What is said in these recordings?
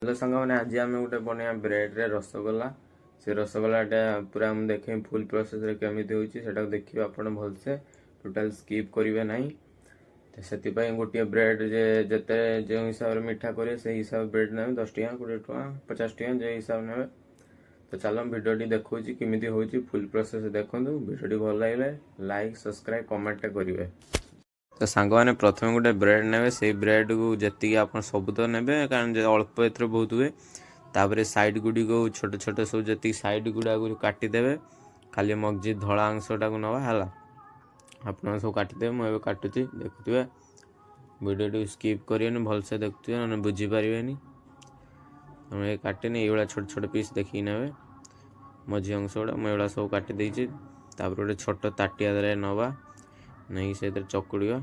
Hello सांग मैंने आज आम गोटे बनया ब्रेड रे रसगोला से रसगोलाटा पूरा मुझे देखे फुल प्रोसेस रे केमिति होची सेटा देखिए आप भलसे टोटाल स्किप करेंगे ना तो से गोटे ब्रेड जे जते जो हिसाब से मीठा करे से हिसाब ब्रेड ने 10 टका 20 टका 50 टका जो हिसाब ने तो चलो भिडियोटी देखो केमिति होची फुल प्रोसेस देखो भिडियोटी भल लगे लाइक सब्सक्राइब कमेंट करेंगे। तो सांग मैंने प्रथम गोटे ब्रेड ने से ब्रेड को जी आप सब तो ने कारण अल्प एथर बहुत हुए तापर साइड गुड़ी को छोट छोट सब जी साइड गुड़ा को काटिदेवे खाली मगजी धला अंशटा को नवा है आप सब काटिदेवे मुझे काटुची देखुए वीडियो स्किप करें भलसे देखुए ना बुझीपारे तुम काटेनि ये छोट छोट पीस देखिए ने मझी अंश गुड़ा मुझे सब काटी देती गोटे छोट ताटिया नवा नहीं से चकुड़ा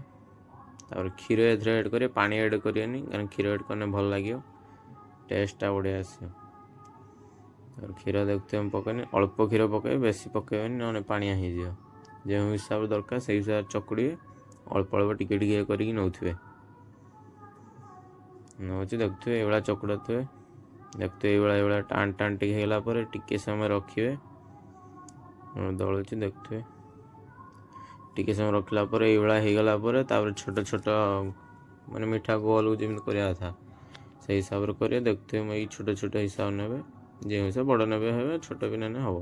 तापर क्षीर एथर एड करें पानी एड करें कारण क्षीर एड करने भल लगे टेस्टा बढ़िया आस क्षीर देखते हम पकड़े अल्प क्षीर पकड़े बेसी पकड़े ना पानिया हो जो हिसाब से दरकार से हिसाब से चकुड़े अल्प अल्प टिके टिके करके नौथे नौचे देखुए ये चकुड़ा थे देखते ये टाण टाण टिके समय रखिए दलुची देखुए टिके समय रखला ये होगला छोट छोट माने मीठा गोल जमी कराया था से हिसाब से करें देखते हैं छोट छोट हिसाब ने जो हिसाब बड़ ने छोट भी ने हम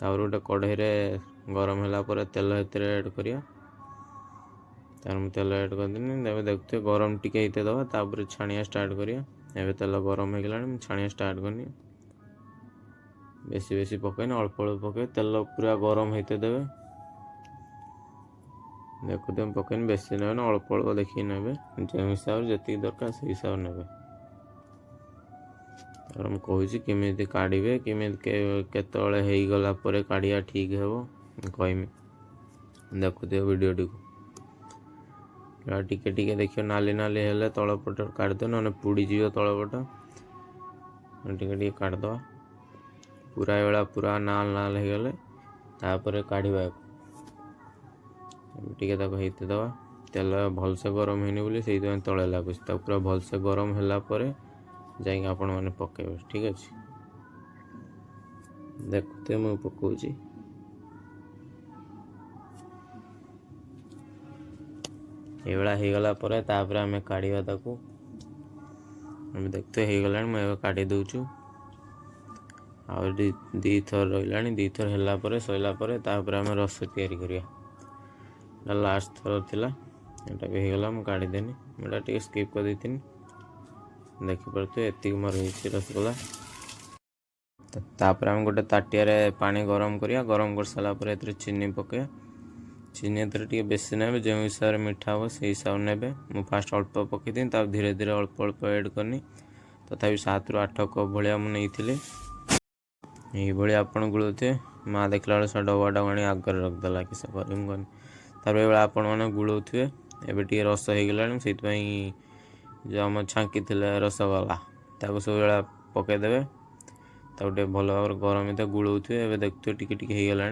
तापर गोटे कढ़ई गरम है तेल एड करिया तेल एड करदेनी देखते गरम टिके हिते दबा तापर छाणिया स्टार्ट करिया एवं तेल गरम हो गला छाणिया स्टार्ट करनी बेसी बेसी पकईन अल्प अल्प पकई तेल पूरा गरम होते देवे देखते पकईन बेसी ने अल्प अल्प देखिए ने जो हिसाब से जी दरकार से हिसाब ने मुझे कहूँ केमी काढ़े केमी केतला काढ़िया ठीक है कहमी देखुए वीडियोटी को टिके टिके देखिए नाली नाली हेले तलपट काढ़द ना पुड़ीज तलपट टिके टिके काढ़द पूरा ये पूरा नाल नाल हो गले तापर काढ़ा टिके हेते दवा तेल भलसे गरम होनी बोली से तले लगुच पूरा भलसे गरम है जाइए आपण मैंने पकेबे ठीक अच्छे देखते मुझे पकाऊँगी ये होगला आम काढ़ा ताकू देखते हो गला मुझे काढ़ी दूचु आ दी थर रहा दी थर है सैलापर आम रस तैयारी करिया लास्ट थर थिला एटा भी होगला मुझे काढ़ीदेनी एटा टे स्किप कर देती देखिपे एति मोर रसगोला तापर आम गोटे ताटिया पानी गरम करिया गरम कर सारापर ए चीनी पकया चीनी टे बेसी ने जो हिसाब से मीठा हम से हिसाब ने मुझे फास्ट अल्प पकई धीरे धीरे अल्प अल्प एड करनी तथा 7 ରୁ 8 कप भाया मुझे ये आपड़ गुड़े माँ देखला से डबाटा आनी आगे रखदेला कि तापर ये आपण मैंने गुड़े एवं टे रस हो गला से जो आम छांकी रसगोला ताको सब पकईदे गोटे भल भाव गरम ही गुड़े एवं देखते टिके टिके हो गला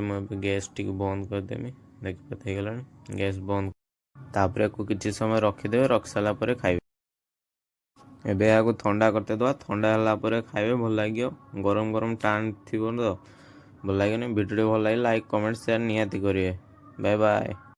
मुझे गैस टी बंद करदेमी देखिए होगला गैस बंद तापर को किसी समय रखीदे रख सारापर खाइबे एबे या ठंडा करते दवा ठंडा है खाइबे भल लगे गरम गरम टाण थी तो भल लगे भिडियो भल लगे लाइक कमेंट शेयर निहाती करेंगे बाय बाय।